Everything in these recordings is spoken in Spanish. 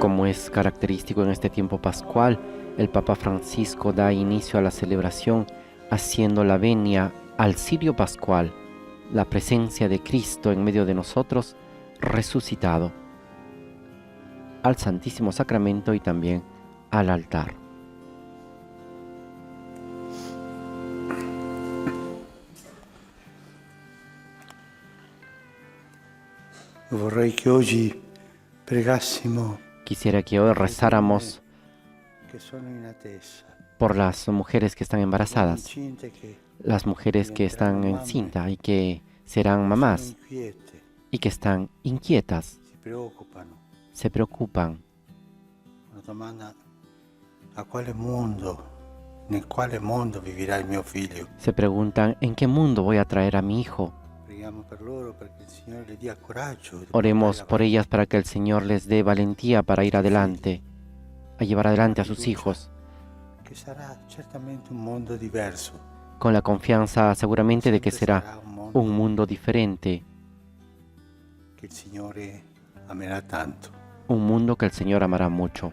Como es característico en este tiempo pascual, el Papa Francisco da inicio a la celebración haciendo la venia al cirio pascual, la presencia de Cristo en medio de nosotros, resucitado, al Santísimo Sacramento y también al altar. Vorrei che oggi pregassimo Quisiera que hoy rezáramos che sono in attesa, por las mujeres que están embarazadas, incinte che las mujeres que están encinta y que serán sono mamás inquiete, y que están inquietas, si preoccupano. se preocupan. Una domanda: nel quale mondo vivirà il mio figlio? Se preguntan, ¿en qué mundo voy a traer a mi hijo? Preghiamo per loro perché il Signore le dia coraggio di Oremos portare por ellas para que el Señor les dé valentía para ir adelante, a llevar adelante a sus hijos, avanti, che sarà certamente un mondo diverso, con la confianza seguramente de que sempre será un un mundo diferente, che il Signore amerà tanto. un mundo que el Señor amará mucho.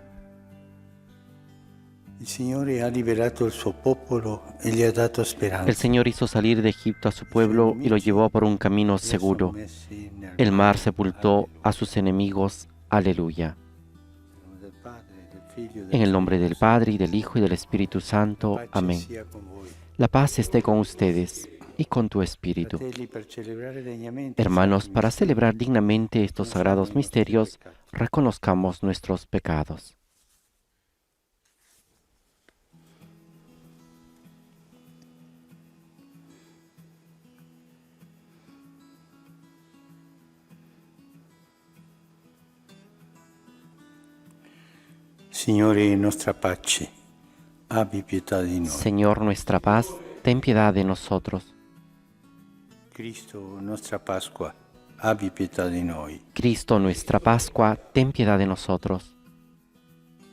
Il Signore ha liberato il suo popolo e gli ha dato speranza. El Señor hizo salir de Egipto a su pueblo y lo llevó por un camino seguro. El mar sepultó a sus enemigos. Aleluya. En el nombre del Padre, y del Hijo, y del Espíritu Santo. Amén. La paz esté con ustedes y con tu espíritu. Hermanos, para celebrar dignamente estos sagrados misterios, reconozcamos nuestros pecados. Signore, nostra pace, abbi pietà di noi. Señor, nuestra paz, ten piedad de nosotros. Cristo, nostra Pasqua, abbi pietà di noi. Cristo, nuestra Pascua, ten piedad de nosotros.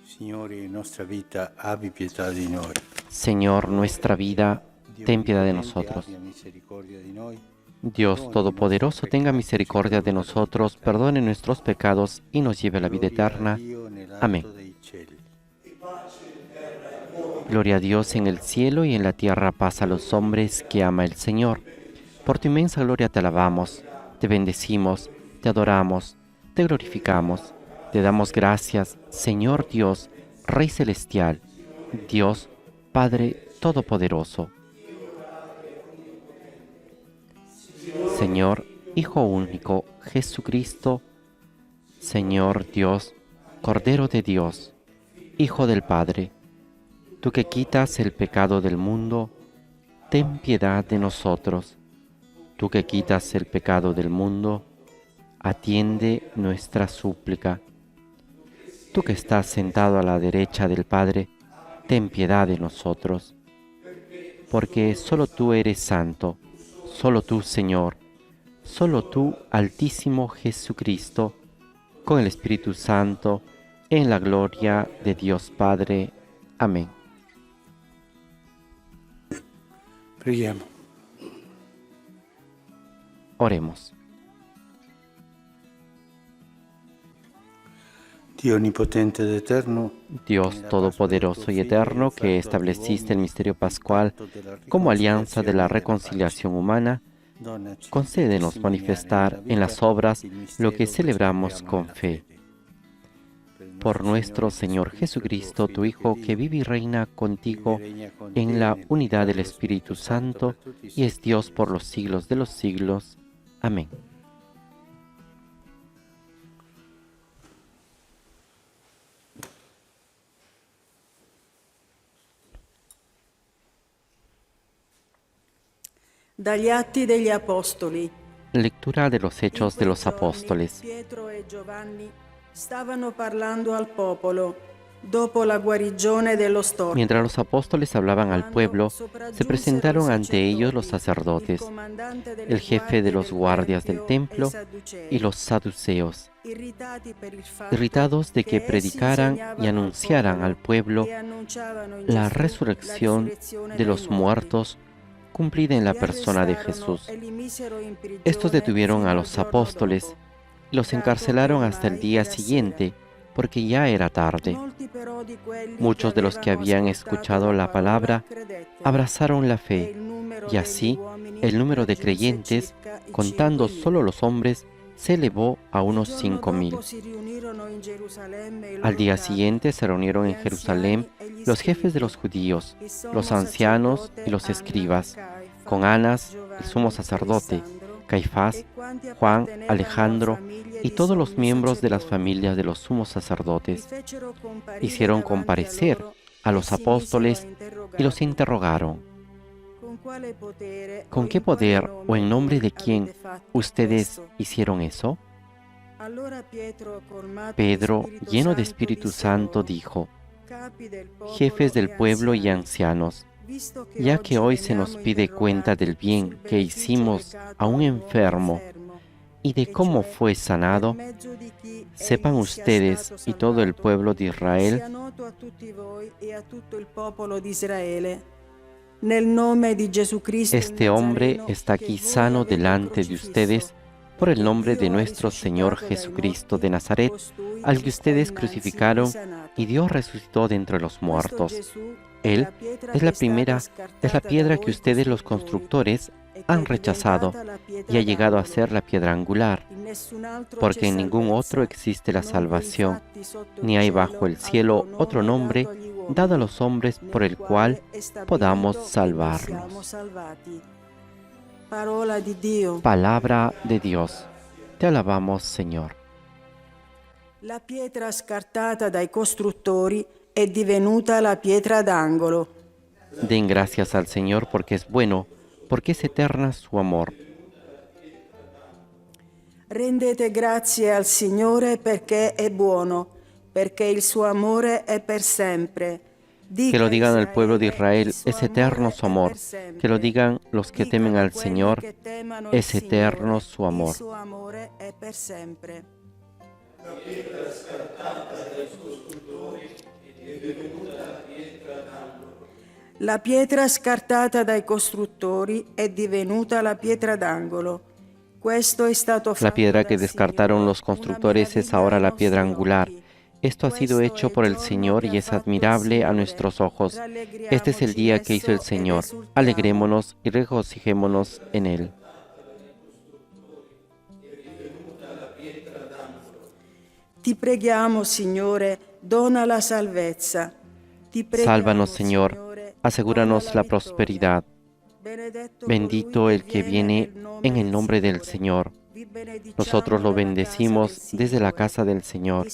Signore, nostra vita, abbi pietà di noi. Señor, nuestra vida, ten piedad de nosotros. Abbia misericordia di noi. Dios Todopoderoso, tenga misericordia de nosotros, perdone nuestros pecados y nos lleve a la vida eterna. Amén. Gloria a Dios en el cielo y en la tierra, paz a los hombres que ama el Señor. Por tu inmensa gloria te alabamos, te bendecimos, te adoramos, te glorificamos, te damos gracias, Señor Dios, Rey Celestial, Dios, Padre Todopoderoso. Señor, Hijo único, Jesucristo, Señor Dios, Cordero de Dios, Hijo del Padre, tú que quitas el pecado del mundo, ten piedad de nosotros. Tú que quitas el pecado del mundo, atiende nuestra súplica. Tú que estás sentado a la derecha del Padre, ten piedad de nosotros. Porque solo tú eres santo, solo tú, Señor, solo tú, Altísimo Jesucristo, con el Espíritu Santo, en la gloria de Dios Padre. Amén. Preghiamo. Oremos. Dio onnipotente ed eterno, Dios Todopoderoso y Eterno, que estableciste el misterio pascual como alianza de la reconciliación humana, concédenos manifestar en las obras lo que celebramos con fe. Por nuestro Señor Jesucristo, tu Hijo, que vive y reina contigo en la unidad del Espíritu Santo, y es Dios por los siglos de los siglos. Amén. Dagli Atti degli Apostoli. Lectura de los Hechos de los Apóstoles. Pietro e Giovanni stavano parlando al popolo dopo la guarigione dello stormo. Mientras los apóstoles hablaban al pueblo, se presentaron ante ellos los sacerdotes, el jefe de los guardias del templo y los saduceos, irritados de que predicaran y anunciaran al pueblo la resurrección de los muertos cumplida en la persona de Jesús. Estos detuvieron a los apóstoles y los encarcelaron hasta el día siguiente, porque ya era tarde. Muchos de los que habían escuchado la palabra abrazaron la fe, y así el número de creyentes, contando solo los hombres, se elevó a unos 5,000. Al día siguiente se reunieron en Jerusalén los jefes de los judíos, los ancianos y los escribas, con Anás, el sumo sacerdote, Caifás, Juan, Alejandro y todos los miembros de las familias de los sumos sacerdotes. Hicieron comparecer a los apóstoles y los interrogaron: ¿con qué poder o en nombre de quién ustedes hicieron eso? Pedro, lleno de Espíritu Santo, dijo: jefes del pueblo y ancianos, ya que hoy se nos pide cuenta del bien que hicimos a un enfermo y de cómo fue sanado, sepan ustedes y todo el pueblo de Israel este hombre está aquí sano delante de ustedes por el nombre de nuestro Señor Jesucristo de Nazaret, al que ustedes crucificaron y Dios resucitó de entre los muertos. Él es la piedra que ustedes los constructores han rechazado y ha llegado a ser la piedra angular, porque en ningún otro existe la salvación, ni hay bajo el cielo otro nombre dado a los hombres por el cual podamos salvarnos. Palabra de Dios. Te alabamos, Señor. La pietra scartata dai costruttori è divenuta la pietra d'angolo. Den gracias al Señor porque es bueno, porque es eterna su amor. Rendete grazie al Signore perché è buono, perché il suo amore è per sempre. Que lo digan el pueblo de Israel, es eterno su amor. Que lo digan los que temen al Señor, es eterno su amor. La pietra scartata dai costruttori è divenuta la pietra d'angolo. La piedra que descartaron los constructores es ahora la piedra angular. Esto ha sido hecho por el Señor y es admirable a nuestros ojos. Este es el día que hizo el Señor. Alegrémonos y regocijémonos en Él. Ti preghiamo, Signore, dona la salvezza. Sálvanos, Señor, asegúranos la prosperidad. Bendito el que viene en el nombre del Señor. Nosotros lo bendecimos desde la casa del Señor.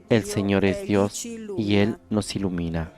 El Señor es Dios y Él nos ilumina.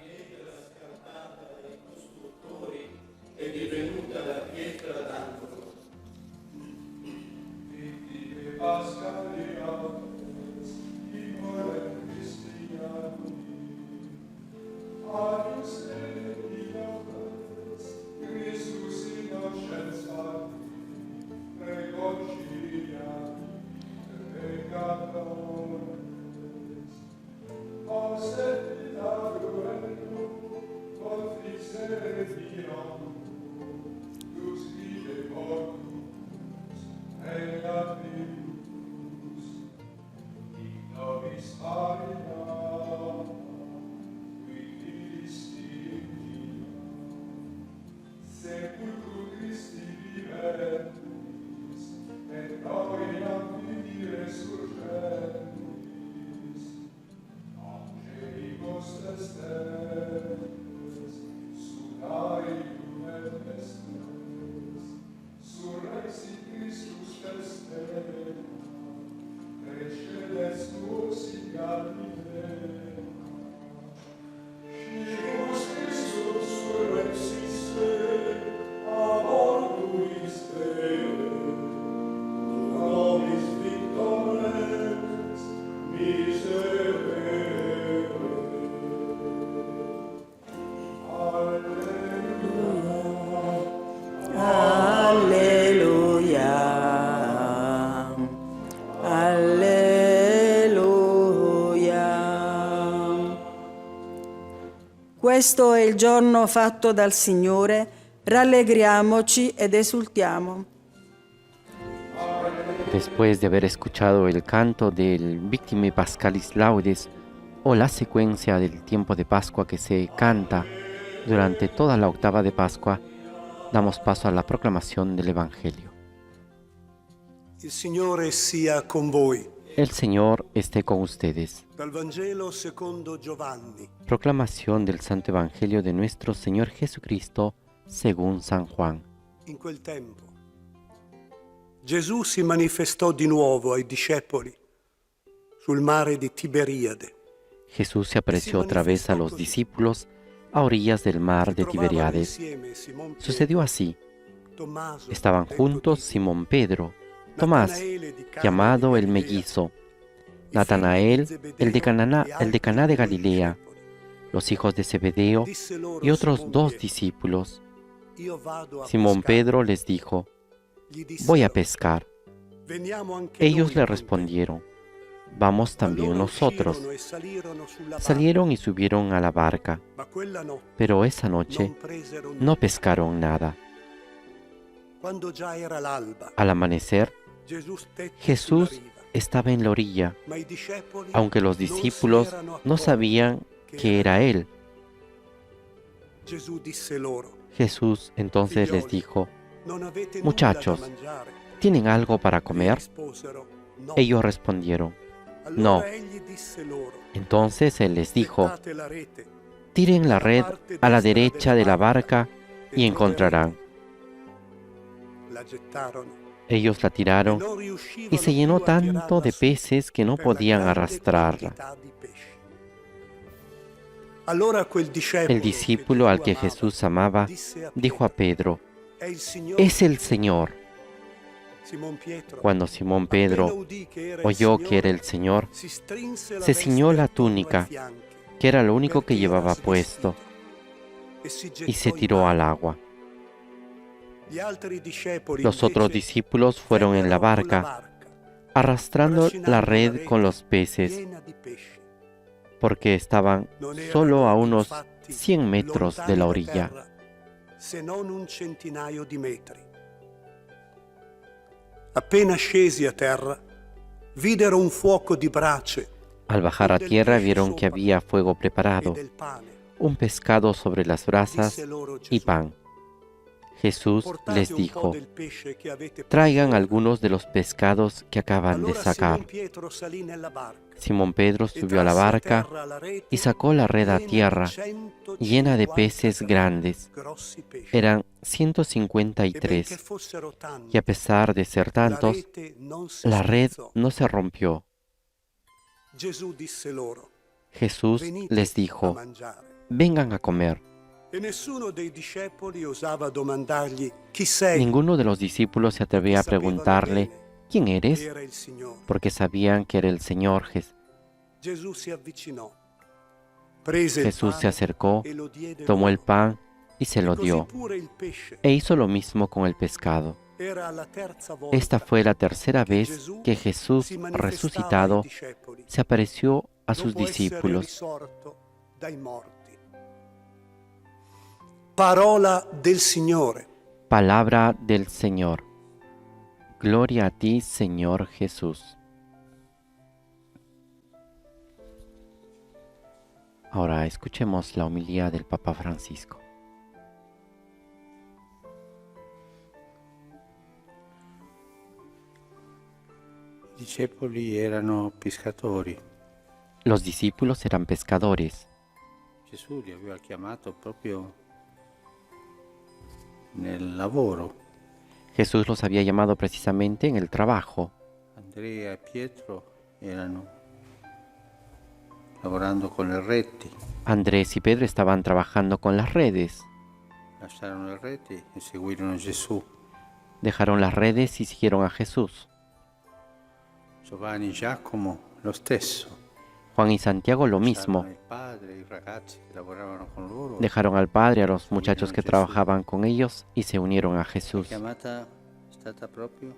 Questo è il giorno fatto dal Signore, rallegriamoci ed esultiamo. Después de haber escuchado el canto del Victime Pascalis Laudes o la secuencia del tiempo de Pascua que se canta durante toda la octava de Pascua, damos paso a la proclamación del Evangelio. Il Signore sia con voi. El Señor esté con ustedes. Dal Vangelo secondo Giovanni. Proclamación del Santo Evangelio de nuestro Señor Jesucristo según San Juan. In quel tempo Gesù si manifestò di nuovo ai discepoli sul mare di Tiberiade. Jesús se apareció otra vez a los discípulos a orillas del mar de Tiberíades. Sucedió así. Estaban juntos Simón Pedro, Tomás, llamado el Mellizo, Natanael, el de Caná de Galilea, los hijos de Zebedeo y otros 2 discípulos. Simón Pedro les dijo: «Voy a pescar». Ellos le respondieron: «Vamos también nosotros». Salieron y subieron a la barca, pero esa noche no pescaron nada. Al amanecer, Jesús estaba en la orilla, aunque los discípulos no sabían que era Él. Jesús entonces les dijo: «Muchachos, ¿tienen algo para comer?». Ellos respondieron: «No». Entonces Él les dijo: «Tiren la red a la derecha de la barca y encontrarán». Ellos la tiraron y se llenó tanto de peces que no podían arrastrarla. El discípulo al que Jesús amaba dijo a Pedro: «Es el Señor». Cuando Simón Pedro oyó que era el Señor, se ciñó la túnica, que era lo único que llevaba puesto, y se tiró al agua. Los otros discípulos fueron en la barca, arrastrando la red con los peces, porque estaban solo a unos 100 metros de la orilla. Appena scesi a terra, videro un fuoco di brace. Al bajar a tierra vieron que había fuego preparado, un pescado sobre las brasas y pan. Jesús les dijo: «Traigan algunos de los pescados que acaban de sacar». Simón Pedro subió a la barca y sacó la red a tierra, llena de peces grandes. Eran 153, y a pesar de ser tantos, la red no se rompió. Jesús les dijo: «Vengan a comer». Ninguno de los discípulos se atrevía a preguntarle: «¿Quién eres?», porque sabían que era el Señor. Jesús se acercó, tomó el pan y se lo dio, e hizo lo mismo con el pescado. Esta fue la tercera vez que Jesús, resucitado, se apareció a sus discípulos. Parola del Signore. Palabra del Señor. Gloria a ti, Señor Jesús. Ahora escuchemos la homilía del Papa Francisco. I discepoli erano pescatori. Los discípulos eran pescadores. Gesù li aveva chiamato proprio nel lavoro. Jesús los había llamado precisamente en el trabajo. Andrea e Pietro erano lavorando con le reti. Andrés y Pedro estaban trabajando con las redes. Lasciarono le reti e seguirono Gesù. Dejaron las redes y siguieron a Jesús. Giovanni e Giacomo lo stesso. Juan y Santiago lo mismo. Lasciarono il padre, i ragazzi che lavoravano con loro. Dejaron al Padre, a los muchachos que trabajaban con ellos y se unieron a Jesús. La chiamata è stata proprio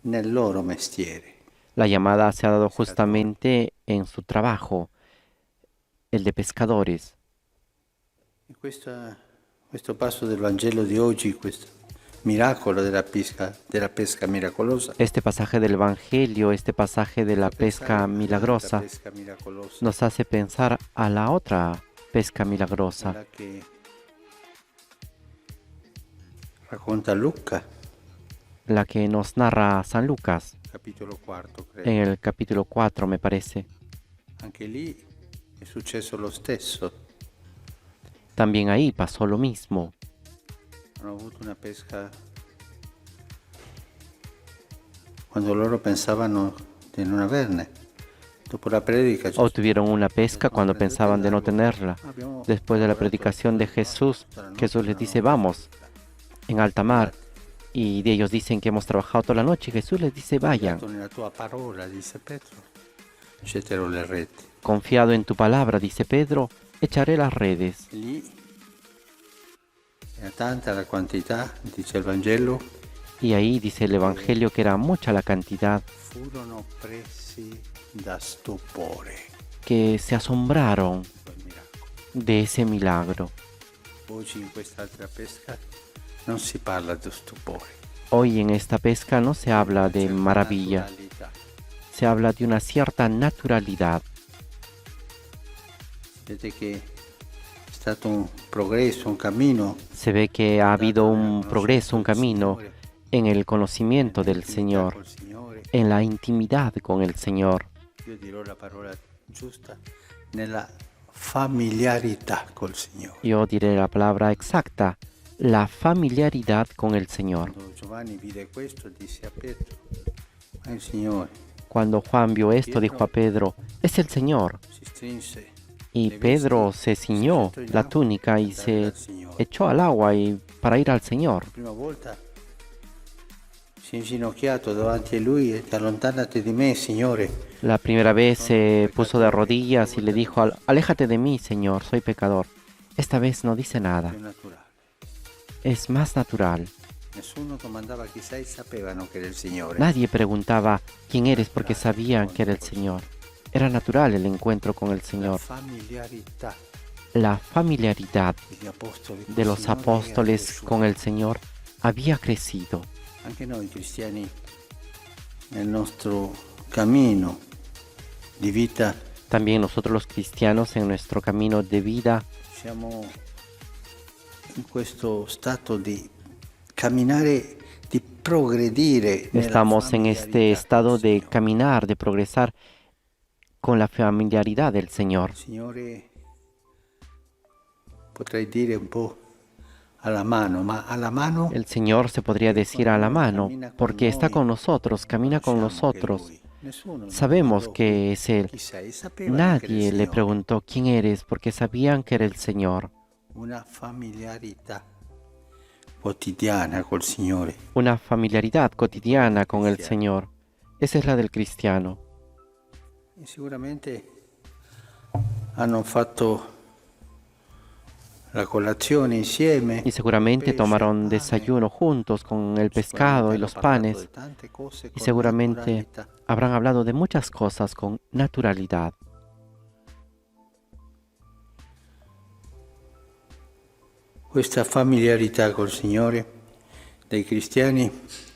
nel loro mestiere. La llamada se ha dado justamente en su trabajo, el de pescadores. Questo passo del Vangelo di oggi, questo miracolo della pesca miracolosa. Este pasaje del Evangelio, este pasaje de la pesca milagrosa, pesca miracolosa, nos hace pensar a la otra pesca milagrosa, quella che racconta Luca, la que nos narra San Lucas capitolo 4, credo. en el capítulo 4, me parece. Anche lì è successo lo stesso. También ahí pasó lo mismo. Hanno avuto una pesca quando loro pensavano di non averne. Dopo la predica O tuvieron una pesca cuando pensaban de no tenerla. Después de la predicación de Jesús, Jesús les dice, vamos en alta mar. Y de ellos dicen que hemos trabajado toda la noche. Jesús les dice, vayan. nella tua parola, disse Pietro, getterò le reti. Confiado en tu palabra, dice Pedro, echaré las redes. Lì era tanta la quantità, dice il Vangelo, Y ahí dice el Evangelio que era mucha la cantidad, furono presi da stupore. que se asombraron Quel miracolo. de ese milagro. Oggi in quest'altra pesca non si parla di stupore. Hoy en esta pesca no se habla de C'è una maravilla, naturalità. se habla de una cierta naturalidad. Vedete che è stato un progresso, un cammino Se ve que ha habido un progreso, un camino en el conocimiento del Señor, col Signore. en la intimidad con el Señor. Io dirò la parola giusta, nella familiarità col Signore. Yo diré la palabra exacta, la familiaridad con el Señor. Quando Giovanni vide questo, disse a Pietro, ma il Signore Cuando Juan vio esto, dijo a Pedro, es el Señor. si strinse Y Pedro se ciñó la túnica y se echó al agua para ir al Señor. la prima volta si è inginocchiato davanti a lui e allontanati di me, Signore. La primera vez se puso de rodillas y le dijo, aléjate de mí, Señor, soy pecador. Esta vez no dice nada, Più naturale. es más natural. Nessuno domandava chi sei, sapevano che era il Signore. Nadie preguntaba quién eres porque sabían que era el Señor. Era natural el encuentro con el La Señor. familiarità La familiaridad degli apostoli col de los Signore apóstoles era con el Señor había crecido. Anche noi cristiani nel nostro cammino di vita También nosotros los cristianos en nuestro camino de vida siamo in questo stato di camminare, di progredire nella estamos en este familiarità estado col de Signore. caminar, de progresar con la familiaridad del Señor. Il Signore, potrei dire un po' alla mano, ma alla mano El Señor se podría decir a la mano, porque está con nosotros, camina con nosotros. Sabemos que es Él. Nadie le preguntó quién eres, porque sabían que era el Señor. Una familiarità quotidiana col Signore. Una familiaridad cotidiana con el Señor. Esa es la del cristiano. E sicuramente hanno fatto la colazione insieme. Y seguramente tomaron desayuno juntos con el pescado y los panes. Y seguramente habrán hablado de muchas cosas con naturalidad. Questa familiarità col Signore dei cristiani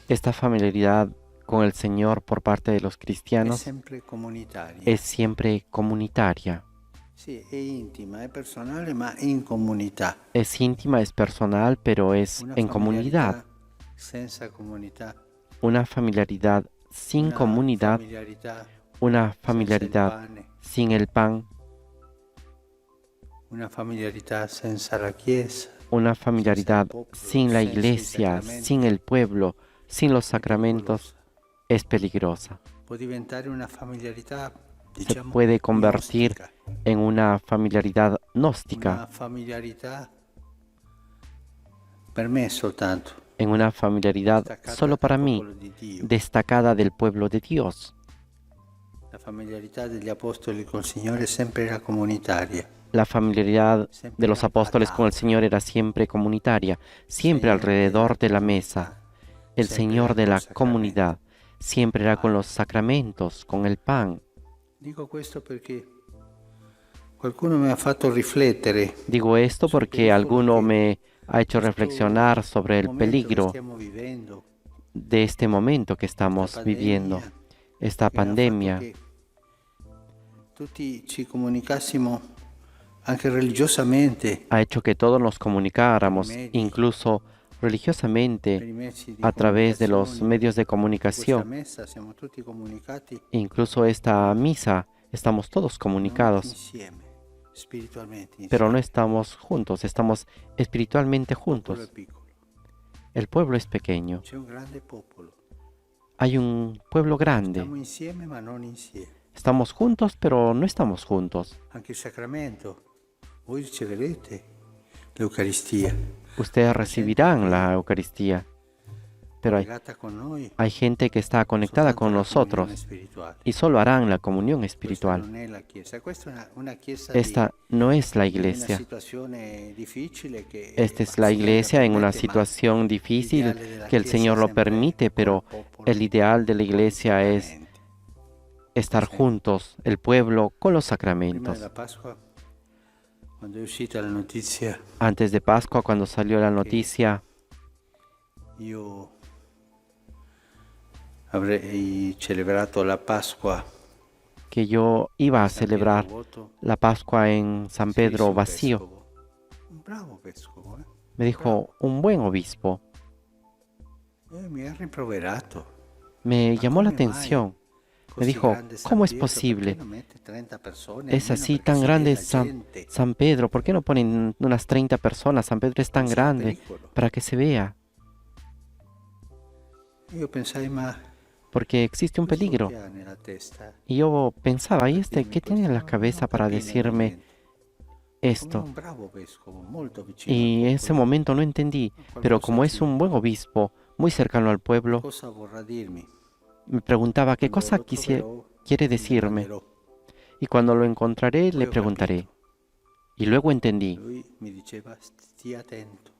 Esta familiaridad con el Señor por parte de los è cristianos sempre comunitaria. es siempre comunitaria. Sì, è intima, è personale, ma in comunità. Es íntima, es personal, pero es Una en comunidad. familiarità senza comunità. Una familiaridad sin Una comunidad, familiarità una senza il familiaridad pane. sin el pan, Una familiarità senza la Chiesa. una familiaridad sin la iglesia, sin el pueblo, sin los sacramentos, es peligrosa. Può diventare una familiarità, Se diciamo, puede convertir gnostica. en una familiaridad Una gnóstica, familiarità per me soltanto. en una familiaridad Staccata solo para dal mí, popolo di Dio. destacada del pueblo de Dios. La familiarità degli apostoli col Signore sempre era comunitaria. La familiaridad de los apóstoles con el Señor era siempre comunitaria, siempre alrededor de la mesa. El Señor de la comunidad siempre era con los sacramentos, con el pan. Dico questo perché Qualcuno mi ha fatto riflettere Digo esto porque alguno me ha hecho reflexionar sobre el momento che peligro stiamo vivendo, de este momento que la estamos viviendo, pandemia, esta che ha fatto pandemia. che tutti ci comunicassimo anche religiosamente Ha hecho que todos nos comunicáramos, Media. incluso per religiosamente, i mezzi di a través de los comunicazione. medios de Questa comunicación. messa siamo tutti comunicati Incluso esta misa, estamos todos non comunicados, insieme, spiritualmente pero no insieme. estamos juntos, estamos espiritualmente Il popolo è juntos. piccolo, El pueblo es pequeño. c'è un grande popolo. Hay un pueblo grande. Stiamo insieme ma non insieme. Estamos juntos, pero no estamos juntos. Anche il sacramento, voi riceverete l'Eucaristia, Ustedes recibirán la Eucaristía, pero legata con noi, hay gente que está conectada soltanto con alla comunione nosotros spirituale. y solo harán la comunión Questa espiritual. non è la Chiesa, questa è una Chiesa Esta no es la di una iglesia. situazione difficile che Esta es la iglesia en una situación difícil que el Señor lo permite, pero el ideal de la iglesia es estar juntos, el pueblo, con los Prima sacramentos. della Pasqua, quando è uscita la notizia, Antes de Pascua, cuando salió la noticia, io avrei celebrato la Pasqua que yo iba a San celebrar Pietro Voto, la Pascua en San si Pedro un vacío, vescovo, un bravo vescovo, me dijo un buen obispo. mi ha rimproverato. Me Ma llamó la come mai? atención. Me Così dijo, grande San ¿cómo es Pietro, posible? perché non mette 30 persone, Es almeno así perché tan si grande veda gente? San Pedro. ¿Por qué no ponen unas 30 personas? San Pedro es tan C'è un grande pericolo. para que se vea. Io pensai, ma Porque existe un questo peligro. che ha nella testa? Y yo pensaba, ¿y Dimmi, qué tiene en la questo cabeza non para capiva decirme niente. Come esto? un bravo vescovo, molto vicino Y al en ese popolo. momento no entendí, pero como es un buen obispo, muy cercano al pueblo, Cosa vorrà dirmi? me preguntaba qué Quando cosa lo quiere troverò, decirme. domanderò. Y cuando lo encontraré, Poi le ho preguntaré. capito. Y luego entendí. Lui mi diceva, stia attento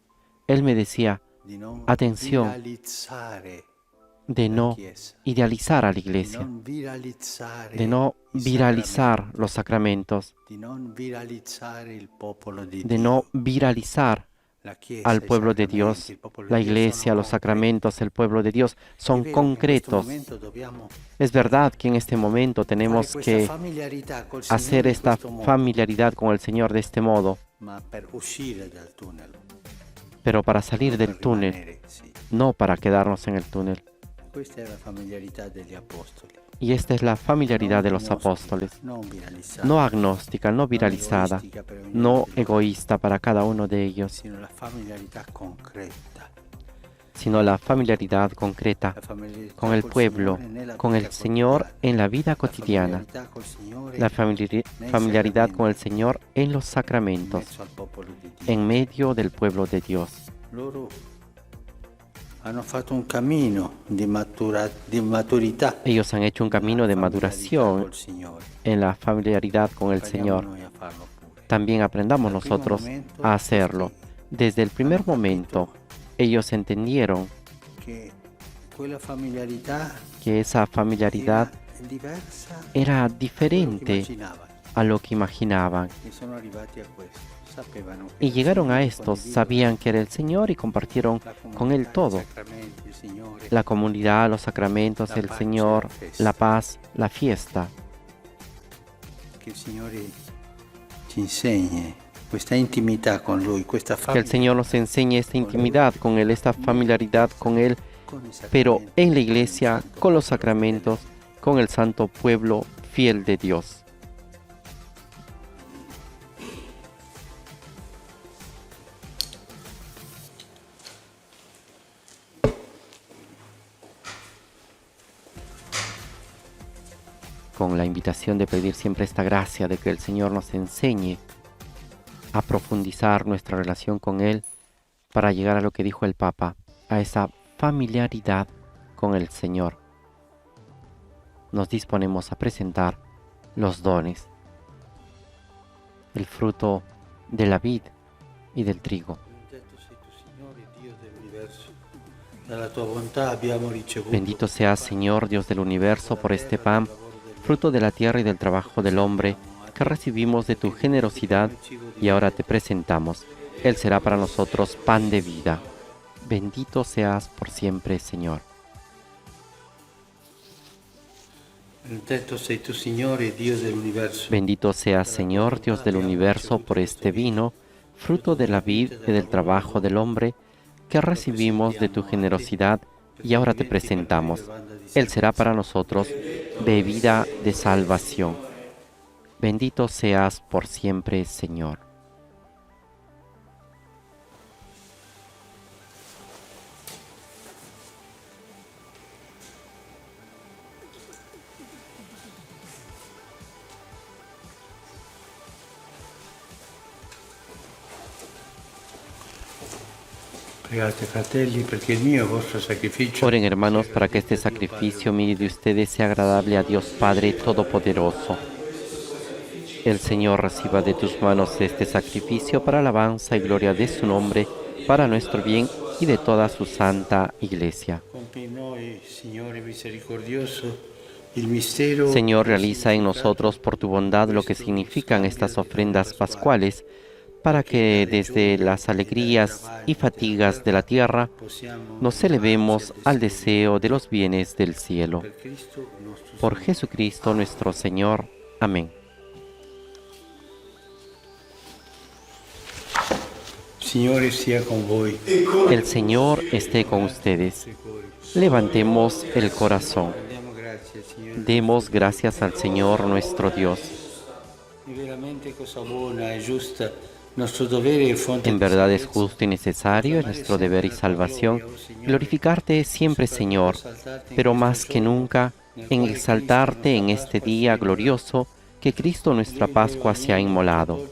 Él me decía di non Atención. viralizzare de la no Chiesa, idealizar a la di iglesia, non viralizzare de no i viralizar sacramenti, los sacramentos, di non viralizzare il popolo di de Dio. no viralizar La Chiesa, al i pueblo de sacramenti, Dios. il popolo di La Dio iglesia, sono los concreti. sacramentos, el pueblo de Dios È son vero che in questo concretos. momento dobbiamo Es verdad que en este momento tenemos fare questa que familiarità col hacer Signore in esta questo modo, familiaridad con el Señor de este modo, ma per uscire dal tunnel, pero para salir non del per túnel, rimanere, sì. no para quedarnos en el túnel. Questa è la familiarità degli apostoli. Y esta es la familiaridad de Non los gnostica, apóstoles, non viralizzata, no agnóstica, no viralizada, egoistica per ognuno no di loro, egoísta para cada uno de ellos, sino la familiarità concreta, sino la familiaridad concreta la familiarità con el col pueblo, Signore nella con vita el Señor quotidiana, en la vida la cotidiana, familiarità col Signore la nei familiaridad con el sacramenti, Señor en los in sacramentos, mezzo al popolo di Dio. en medio del pueblo de Dios. Loro hanno fatto un cammino di maturità Ellos han hecho un camino de maduración col Signore. en la familiaridad con el Impariamo Señor. noi a farlo pure. También aprendamos Dal primo nosotros momento, a hacerlo. Desde el primer momento, ellos entendieron Che quella familiarità que esa familiaridad era diversa era da quello che diferente immaginavano. a lo que imaginaban. E sono arrivati a questo. Sapevano che Y il llegaron a Signore esto, condivideva sabían que era el Señor y compartieron la con Él comunità, i todo. sacramenti, il Signore, La comunidad, los sacramentos, La el pace, Señor, la fiesta. la paz, la fiesta. che il Signore ci insegni questa intimità con Lui, questa Que el Señor nos enseñe esta intimidad con Él, esta familiaridad con Él, con i pero sacramenti, en la con il iglesia, santo con los popolo sacramentos, con el santo pueblo fiel de Dios. Con la invitación de pedir siempre esta gracia de que el Señor nos enseñe a profundizar nuestra relación con Él para llegar a lo que dijo el Papa, a esa familiaridad con el Señor. Nos disponemos a presentar los dones, el fruto de la vid y del trigo. Benedetto sei tu, Signore, Dio dell'universo. Dalla tua bontà abbiamo ricevuto Bendito seas, Señor, Dios del universo, por este pan, fruto de la tierra y del trabajo del hombre, que recibimos de tu generosidad y ahora te presentamos. Él será para nosotros pan de vida. Bendito seas por siempre, Señor. Benedetto sei tu, Signore, Dio dell'universo. Bendito seas, Señor, Dios del universo, por este vino, fruto de la vid y del trabajo del hombre, que recibimos de tu generosidad y ahora te presentamos. Él será para nosotros bebida de salvación. Bendito seas por siempre, Señor. Pregate, fratelli, perché il mio e il vostro sacrificio Oren, hermanos, para que este sacrificio mío y de ustedes sea agradable a Dios Padre Todopoderoso. El Señor reciba de tus manos este sacrificio para alabanza y gloria de su nombre, para nuestro bien y de toda su santa Iglesia. compie in noi, Signore misericordioso, il mistero. Señor, realiza en nosotros por tu bondad lo que significan estas ofrendas pascuales, para que desde las alegrías y fatigas de la tierra nos elevemos al deseo de los bienes del cielo. Per Cristo nostro Por Jesucristo nuestro Señor. Amén. Signore sia con voi. El Señor esté con ustedes. Levantemos el corazón. Diamo grazie, Signore. Demos gracias al Señor nuestro Dios. È veramente cosa buona e giusta, nostro dovere e fonte En di verdad es salvezza. justo y necesario, es nuestro deber y salvación, glorificarte siempre, Señor, pero más que nunca, en exaltarte en este día glorioso que Cristo nuestra Pascua se ha inmolado,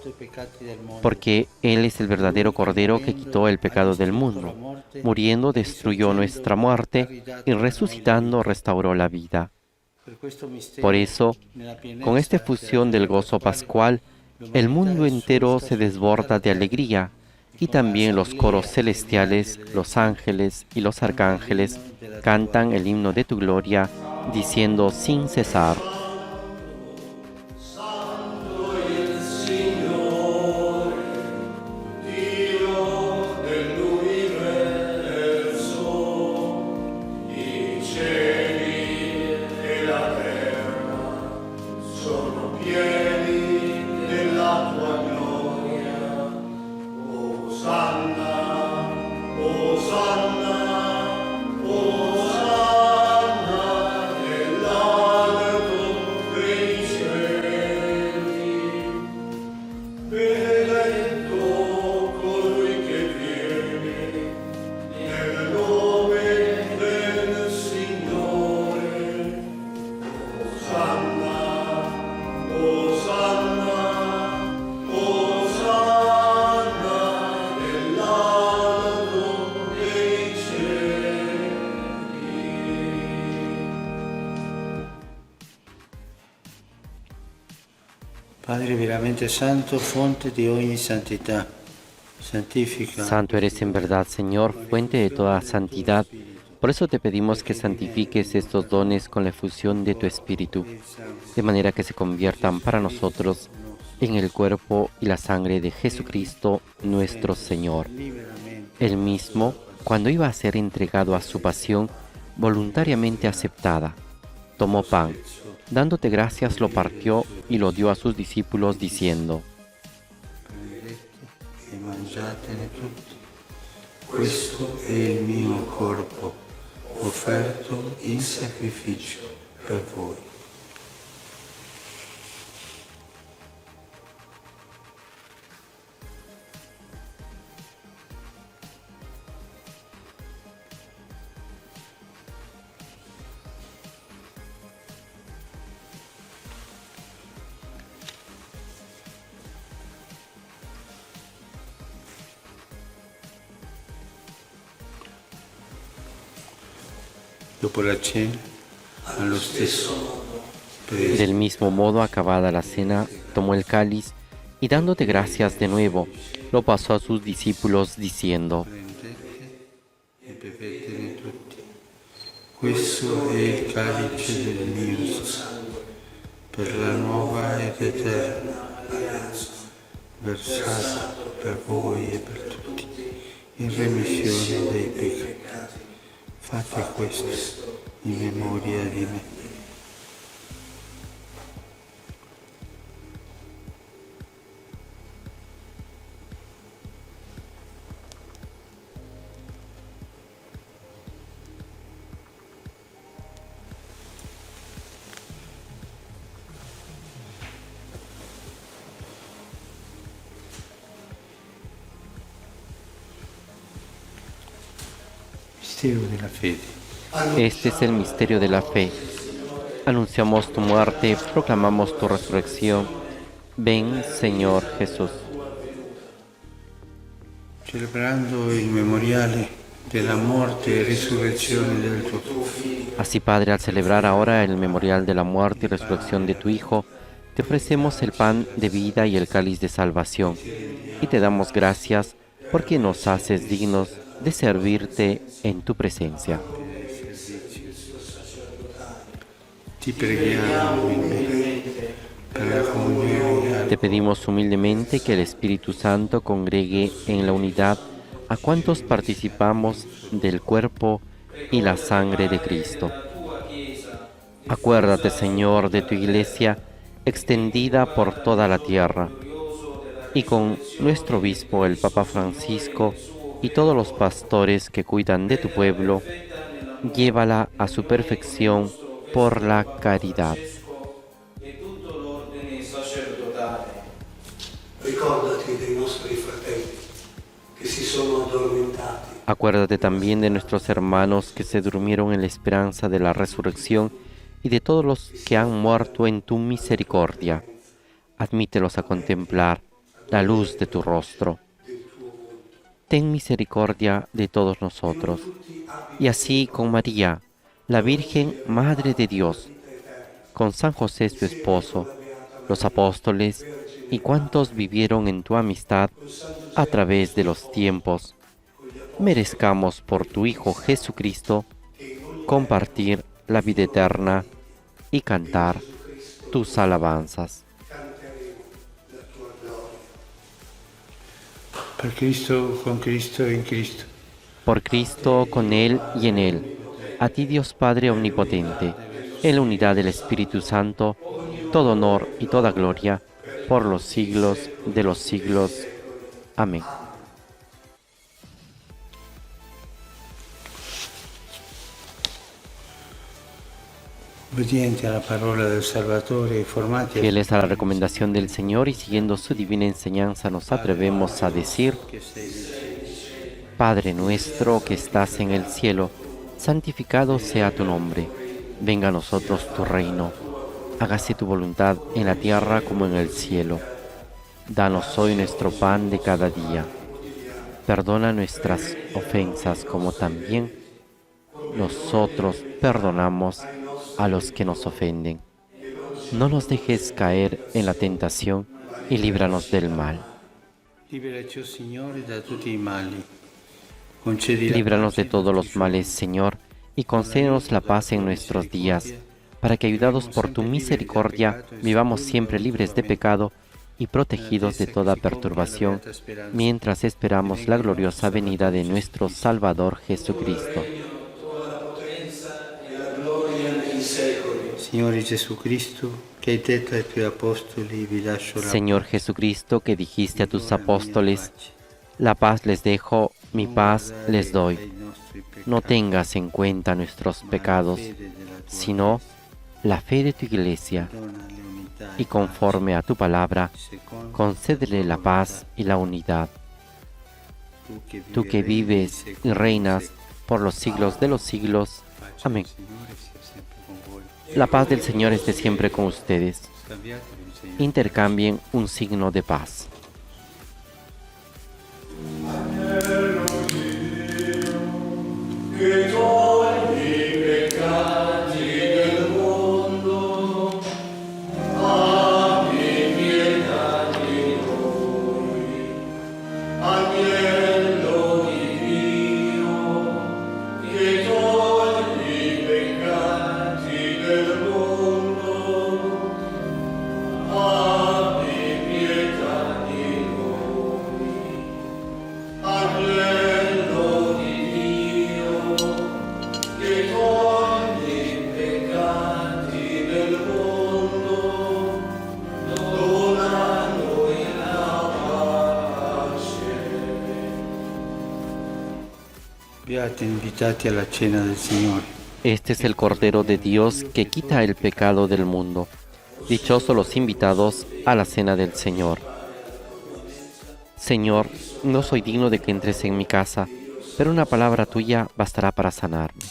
porque Él es el verdadero Cordero que quitó el pecado del mundo. Muriendo destruyó nuestra muerte y resucitando restauró la vida. Por eso, con esta efusión del gozo pascual, el mundo entero se desborda de alegría, y también los coros celestiales, los ángeles y los arcángeles cantan el himno de tu gloria, diciendo sin cesar: Padre veramente santo, fonte di ogni santità, santifica. Santo eres en verdad, Señor, fuente de toda santidad. Por eso te pedimos que santifiques estos dones con la efusión de tu Espíritu, de manera que se conviertan para nosotros en el cuerpo y la sangre de Jesucristo nuestro Señor. Él mismo, cuando iba a ser entregado a su pasión, voluntariamente aceptada, tomó pan, dándote gracias lo partió y lo dio a sus discípulos diciendo: E mangiatene tutti. Questo è il mio corpo, offerto in sacrificio per voi. Dopo la cena, allo stesso modo, prese Del mismo modo, acabada la cena, tomó el cáliz y dándote gracias de nuevo, lo pasó a sus discípulos diciendo: prendete e bevetene tutti. Questo è il calice del mio sangue, per la nuova ed eterna alleanza, versato per voi e per tutti, in remissione dei peccati. Fate questo in memoria di me. Misterio della fede. Este es el misterio de la fe. Anunciamos tu muerte, proclamamos tu resurrección. Ven, Señor Jesús. Celebrando il memoriale della morte e risurrezione del tuo Figlio, Así, Padre, al celebrar ahora el memorial de la muerte y resurrección de tu Hijo, te ofrecemos el pan de vida y el cáliz de salvación, y te damos gracias porque nos haces dignos de servirte en tu presencia. ti preghiamo humilmente per la comunione Te pedimos humildemente que el Espíritu Santo congregue en la unidad a cuantos participamos del cuerpo y la sangre de Cristo. Acuérdate, Señor, de tu Iglesia extendida por toda la tierra, y con nuestro obispo, el Papa Francisco, y todos los pastores que cuidan de tu pueblo, llévala a su perfección por la caridad. Ricordati dei nostri fratelli che si sono addormentati. Acuérdate también de nuestros hermanos que se durmieron en la esperanza de la resurrección y de todos los que han muerto en tu misericordia. Admítelos a contemplar la luz de tu rostro. Ten misericordia de todos nosotros. Y así con María, la Virgen Madre de Dios, con San José su esposo, los apóstoles y cuantos vivieron en tu amistad a través de los tiempos, merezcamos por tu Hijo Jesucristo compartir la vida eterna y cantar tus alabanzas. per Cristo, con Cristo e in Cristo. Por Cristo, con Él y en Él, a ti Dios Padre Omnipotente, en la unidad del Espíritu Santo, todo honor y toda gloria, por los siglos de los siglos. Amén. Obbedienti alla parola del Salvatore, formati Fieles a la recomendación del Señor y siguiendo su divina enseñanza, nos atrevemos a decir: Padre nuestro que estás en el cielo, santificado sea tu nombre. Venga a nosotros tu reino. Hágase tu voluntad en la tierra como en el cielo. Danos hoy nuestro pan de cada día. Perdona nuestras ofensas como también nosotros perdonamos a los que nos ofenden. No nos dejes caer en la tentación y líbranos del mal. Liberaci, Signore, da tutti i mali. Concedi la Líbranos de pace todos a los tutti males, Señor, y concédenos la paz en nuestros días, para que, ayudados por tu misericordia, vivamos siempre libres de pecado y protegidos de toda perturbación, mientras esperamos la gloriosa venida de nuestro Salvador Jesucristo. Signore Gesù Cristo, che hai detto ai tuoi apostoli, vi lascio la Señor Jesucristo, que dijiste a tus apóstoles, la paz les dejo, mi paz les doy. No tengas en cuenta nuestros pecados, sino la fe de tu Iglesia, y conforme a tu palabra, concédele la paz y la unidad. Tú que vives y reinas por los siglos de los siglos. Amén. La paz del Señor esté siempre con ustedes. Intercambien un signo de paz. Siate invitati alla cena del Signore. Este es el Cordero de Dios que quita el pecado del mundo. Dichosos los invitados a la cena del Señor. Señor, no soy digno de que entres en mi casa, pero una palabra tuya bastará para sanarme.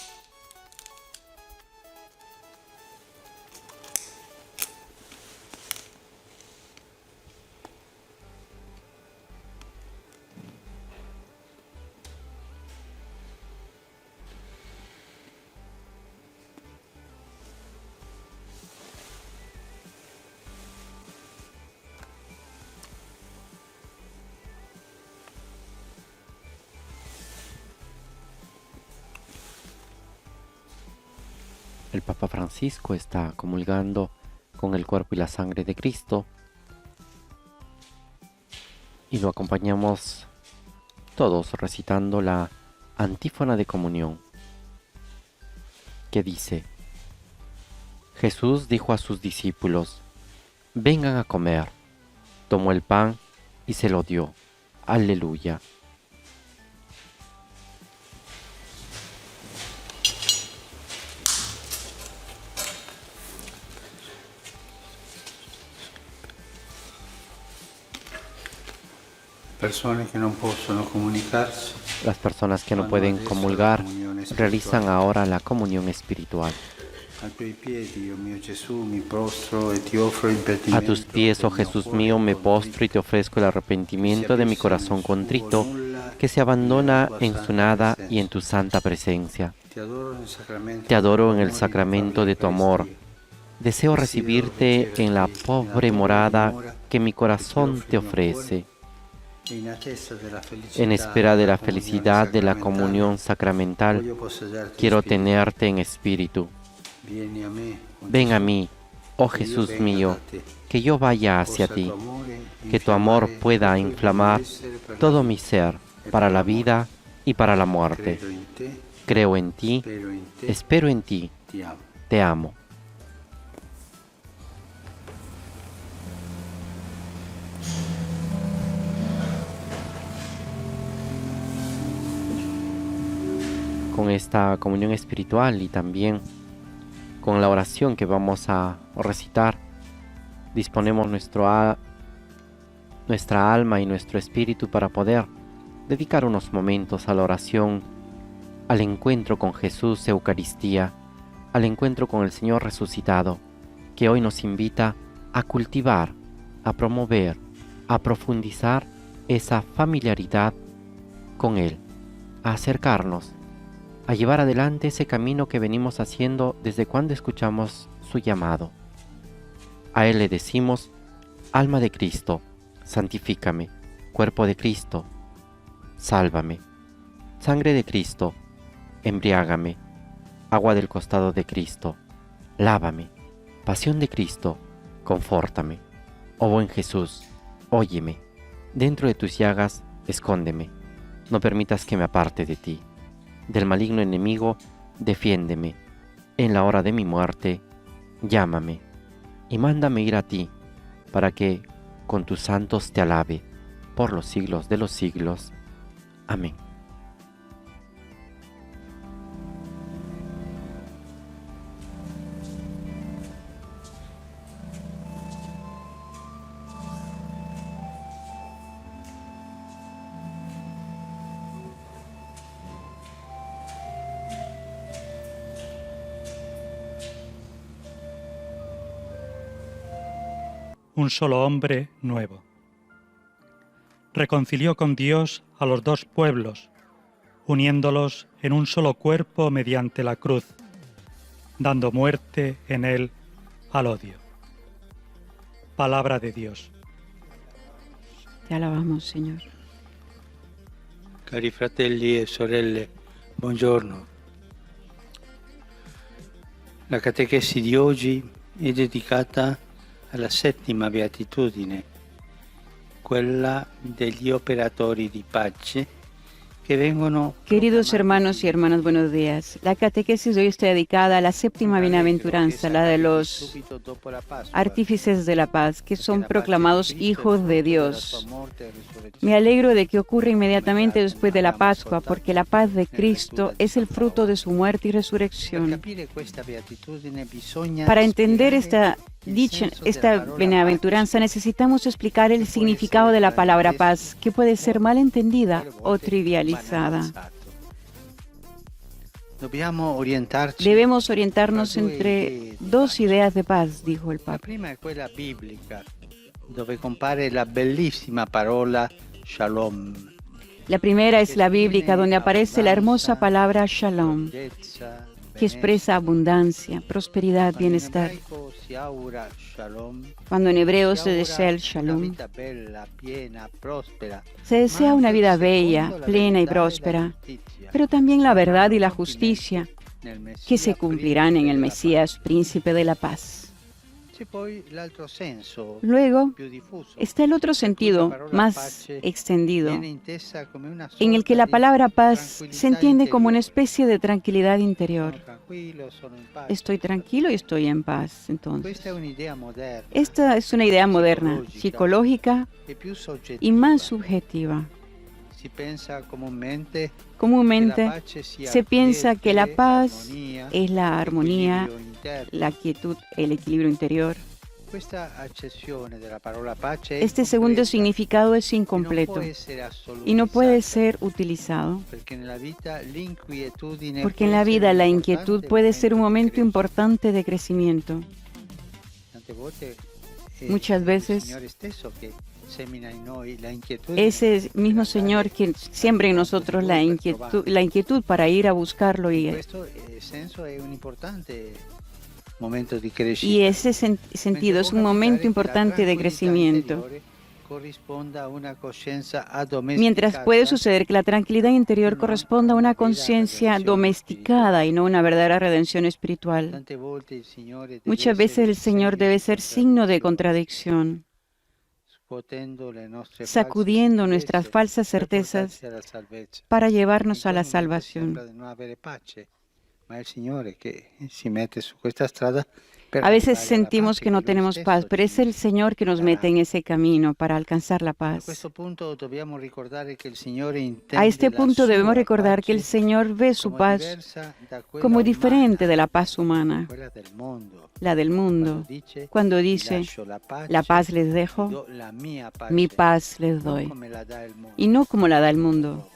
El Papa Francisco está comulgando con el cuerpo y la sangre de Cristo y lo acompañamos todos recitando la antífona de comunión que dice: Jesús dijo a sus discípulos: vengan a comer. Tomó el pan y se lo dio. Aleluya. Persone che non possono comunicarsi. Las personas que no pueden comulgar realizan ahora la comunión espiritual. A tuoi piedi, oh mio Gesù, mi prostro e ti offro il A pentimento tus pies, oh Jesús mío, me postro y te ofrezco el arrepentimiento de mi corazón contrito, que se abandona en su nada y en tu santa presencia. Te adoro en el sacramento de tu amor. Deseo recibirte en la pobre morada que mi corazón te ofrece. En espera de la felicidad de la comunión sacramental, quiero tenerte en espíritu. Ven a mí, oh Jesús mío, que yo vaya hacia ti, que tu amor pueda inflamar todo mi ser para la vida y para la muerte. Creo en ti, espero en ti, te amo. Con esta comunión espiritual y también con la oración que vamos a recitar, disponemos nuestra alma y nuestro espíritu para poder dedicar unos momentos a la oración, al encuentro con Jesús, Eucaristía, al encuentro con el Señor resucitado, que hoy nos invita a cultivar, a promover, a profundizar esa familiaridad con Él, a acercarnos, a llevar adelante ese camino que venimos haciendo desde cuando escuchamos su llamado. A Él le decimos: alma de Cristo, santifícame; cuerpo de Cristo, sálvame; sangre de Cristo, embriágame; agua del costado de Cristo, lávame; pasión de Cristo, confórtame. Oh buen Jesús, óyeme; dentro de tus llagas, escóndeme; no permitas que me aparte de ti. Del maligno enemigo, defiéndeme. En la hora de mi muerte, llámame y mándame ir a ti, para que con tus santos te alabe por los siglos de los siglos. Amén. Un solo hombre nuevo. Reconcilió con Dios a los dos pueblos, uniéndolos en un solo cuerpo mediante la cruz, dando muerte en él al odio. Palabra de Dios. Te alabamos, Señor. Cari fratelli e sorelle, buongiorno. La catechesi di oggi è dedicata alla settima beatitudine, quella degli operatori di pace que vengono. Queridos hermanos y hermanas, buenos días. La catequesis de hoy está dedicada a la séptima bienaventuranza, la de los artífices de la paz, que son proclamados hijos de Dios, Me alegro de que ocurra inmediatamente después de la Pascua, porque la paz de Cristo es el fruto de su muerte y resurrección. Para entender esta bienaventuranza necesitamos explicar el significado de la palabra paz, que puede ser mal entendida o trivializada. Debemos orientarnos entre dos ideas de paz, dijo el La Papa. prima è quella biblica, dove compare la bellissima parola shalom. La primera es la bíblica, donde aparece la hermosa palabra shalom, que expresa abundancia, prosperidad, bienestar. Cuando en hebreo se desea el shalom, se desea una vida bella, plena y próspera, pero también la verdad y la justicia, que se cumplirán en el Mesías, príncipe de la paz. Luego está el otro sentido, más extendido, en el que la palabra paz se entiende como una especie de tranquilidad interior. Estoy tranquilo y estoy en paz, entonces. Esta es una idea moderna, psicológica y más subjetiva. Comúnmente se piensa que la paz es la armonía, la quietud, el equilibrio interior. Este segundo significado es incompleto y no puede ser utilizado, porque en la vida la inquietud puede ser un momento importante de crecimiento. Muchas veces ese mismo Señor que siembra en nosotros la inquietud para ir a buscarlo y ese sentido es un momento importante de crecimiento. Mientras puede suceder que la tranquilidad interior corresponda a una conciencia domesticada y no una verdadera redención espiritual. Muchas veces el Señor debe ser signo de contradicción, sacudiendo nuestras falsas certezas para llevarnos a la salvación. A veces sentimos que no tenemos paz, pero es el Señor que nos mete en ese camino para alcanzar la paz. A este punto debemos recordar que el Señor ve su paz como diferente de la paz humana, la del mundo, cuando dice, la paz les dejo, mi paz les doy, y no como la da el mundo.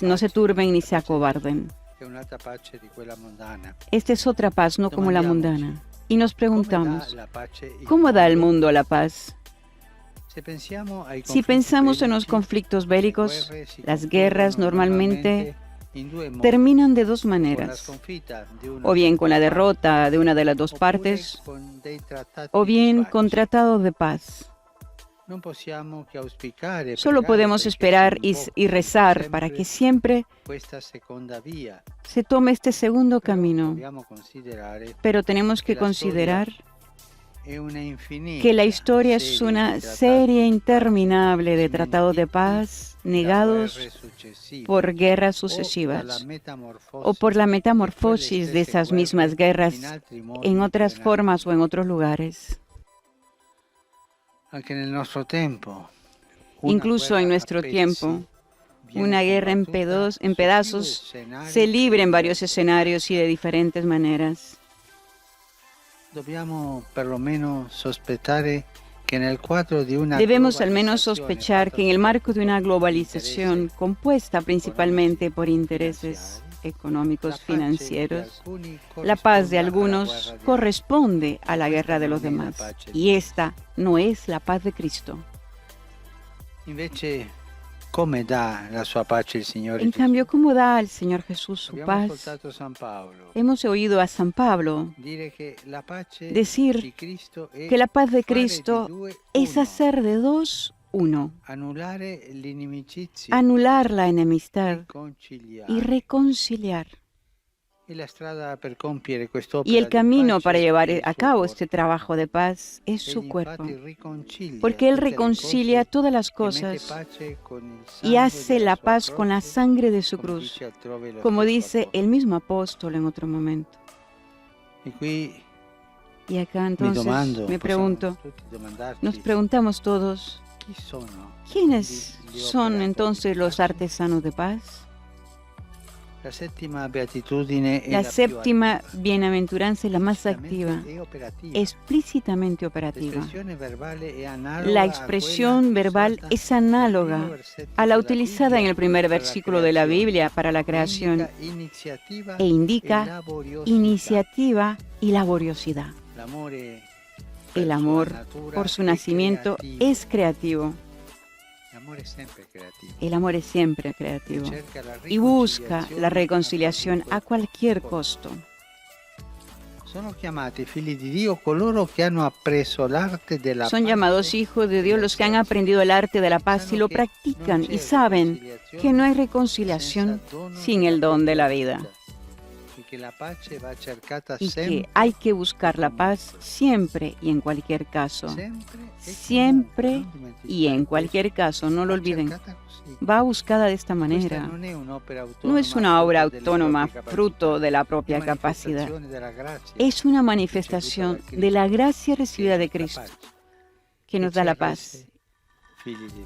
No se turben ni se acobarden. Esta es otra paz, no como la mundana. Y nos preguntamos, ¿cómo da el mundo la paz? Si pensamos en los conflictos bélicos, las guerras normalmente terminan de dos maneras, o bien con la derrota de una de las dos partes, o bien con tratados de paz. Solo podemos esperar y rezar para que siempre se tome este segundo camino, pero tenemos que considerar que la historia es una serie interminable de tratados de paz negados por guerras sucesivas o por la metamorfosis de esas mismas guerras en otras formas o en otros lugares. Incluso en nuestro tiempo, una guerra en pedazos se libra en varios escenarios y de diferentes maneras. Debemos al menos sospechar que en el marco de una globalización compuesta principalmente por intereses económicos financieros, la paz de algunos corresponde a la guerra de los demás, y esta no es la paz de Cristo. En cambio, ¿cómo da al Señor Jesús su paz? Hemos oído a San Pablo decir que la paz de Cristo es hacer de dos uno, anular la enemistad y reconciliar. Y el camino para llevar a cabo este trabajo de paz es su cuerpo, porque Él reconcilia todas las cosas y hace la paz con la sangre de su cruz, como dice el mismo apóstol en otro momento. Y acá entonces me pregunto, nos preguntamos todos, ¿Quiénes son entonces los artesanos de paz? La séptima bienaventuranza es la más activa, explícitamente operativa. La expresión verbal es análoga a la utilizada en el primer versículo de la Biblia para la creación e indica iniciativa y laboriosidad. El amor, por su nacimiento, es creativo. El amor es siempre creativo y busca la reconciliación a cualquier costo. Son llamados hijos de Dios los que han aprendido el arte de la paz y lo practican y saben que no hay reconciliación sin el don de la vida. Y que hay que buscar la paz siempre y en cualquier caso. Siempre y en cualquier caso, no lo olviden. Va buscada de esta manera. No es una obra autónoma, fruto de la propia capacidad. Es una manifestación de la gracia recibida de Cristo, que nos da la paz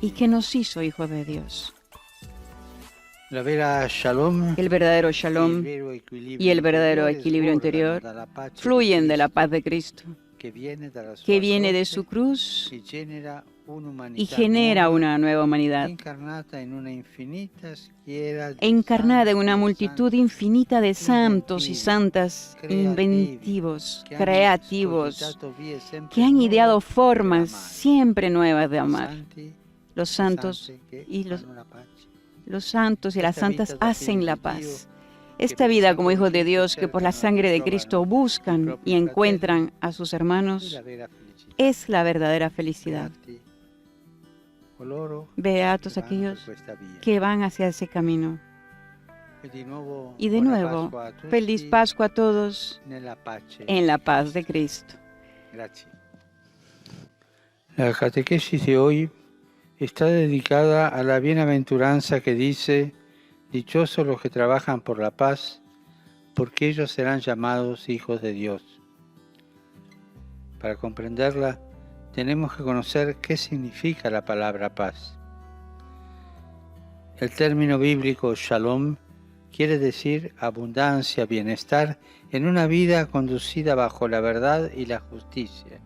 y que nos hizo hijos de Dios. El verdadero shalom y el verdadero equilibrio interior fluyen de la paz de Cristo, que viene de su cruz y genera una nueva humanidad, encarnada en una multitud infinita de santos y santas inventivos, creativos, que han ideado formas siempre nuevas de amar. Los santos y las santas hacen la paz. Esta vida como hijos de Dios que por la sangre de Cristo buscan y encuentran a sus hermanos es la verdadera felicidad. Beatos aquellos que van hacia ese camino. Y de nuevo, feliz Pascua a todos en la paz de Cristo. La catequesis de hoy está dedicada a la bienaventuranza que dice: dichosos los que trabajan por la paz, porque ellos serán llamados hijos de Dios. Para comprenderla, tenemos que conocer qué significa la palabra paz. El término bíblico shalom quiere decir abundancia, bienestar en una vida conducida bajo la verdad y la justicia,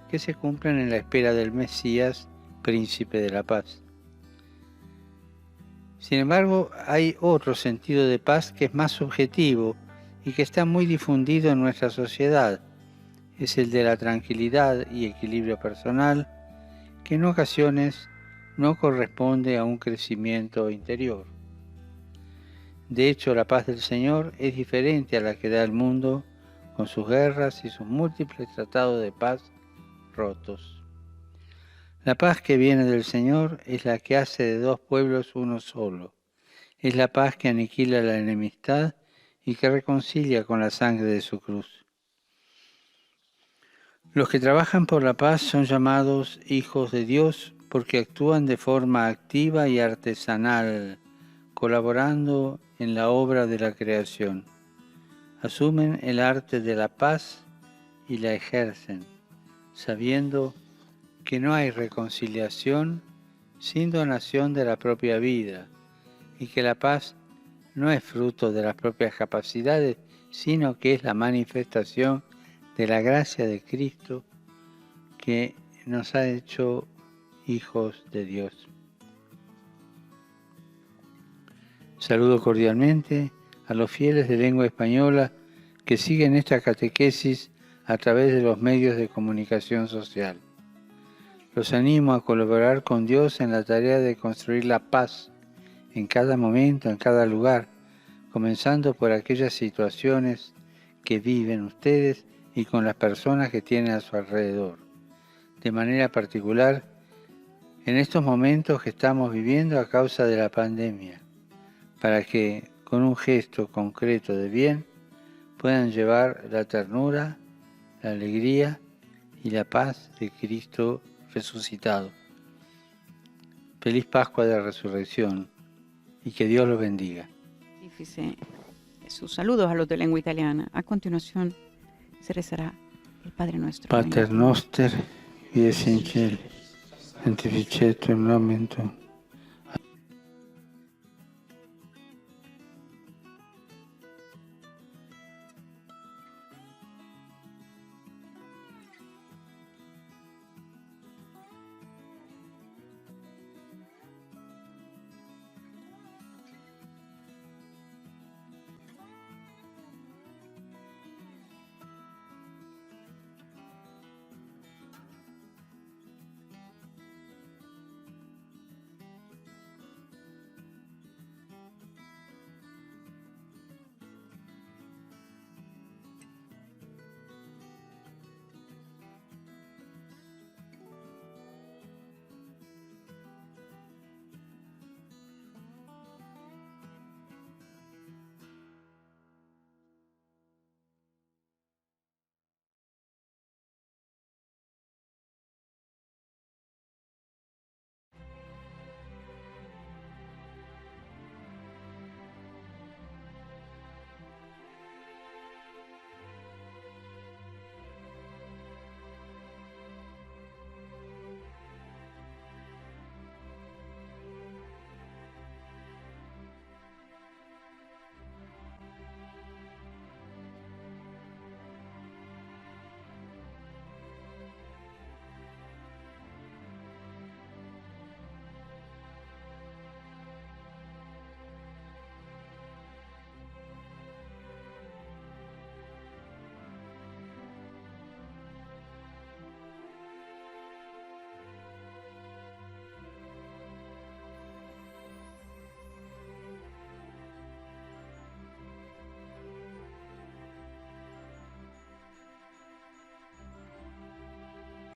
que se cumplen en la espera del Mesías, príncipe de la paz. Sin embargo, hay otro sentido de paz que es más subjetivo y que está muy difundido en nuestra sociedad. Es el de la tranquilidad y equilibrio personal, que en ocasiones no corresponde a un crecimiento interior. De hecho, la paz del Señor es diferente a la que da el mundo, con sus guerras y sus múltiples tratados de paz rotos. La paz que viene del Señor es la que hace de dos pueblos uno solo. Es la paz que aniquila la enemistad y que reconcilia con la sangre de su cruz. Los que trabajan por la paz son llamados hijos de Dios porque actúan de forma activa y artesanal, colaborando en la obra de la creación. Asumen el arte de la paz y la ejercen, sabiendo que no hay reconciliación sin donación de la propia vida y que la paz no es fruto de las propias capacidades, sino que es la manifestación de la gracia de Cristo que nos ha hecho hijos de Dios. Saludo cordialmente a los fieles de lengua española que siguen esta catequesis a través de los medios de comunicación social. Los animo a colaborar con Dios en la tarea de construir la paz en cada momento, en cada lugar, comenzando por aquellas situaciones que viven ustedes y con las personas que tienen a su alrededor. De manera particular, en estos momentos que estamos viviendo a causa de la pandemia, para que, con un gesto concreto de bien, puedan llevar la ternura, la alegría y la paz de Cristo resucitado. Feliz Pascua de Resurrección y que Dios los bendiga. Sus saludos a los de lengua italiana. A continuación se rezará el Padre Nuestro. Pater Noster, qui es in cielo, santificetur nomen tuum,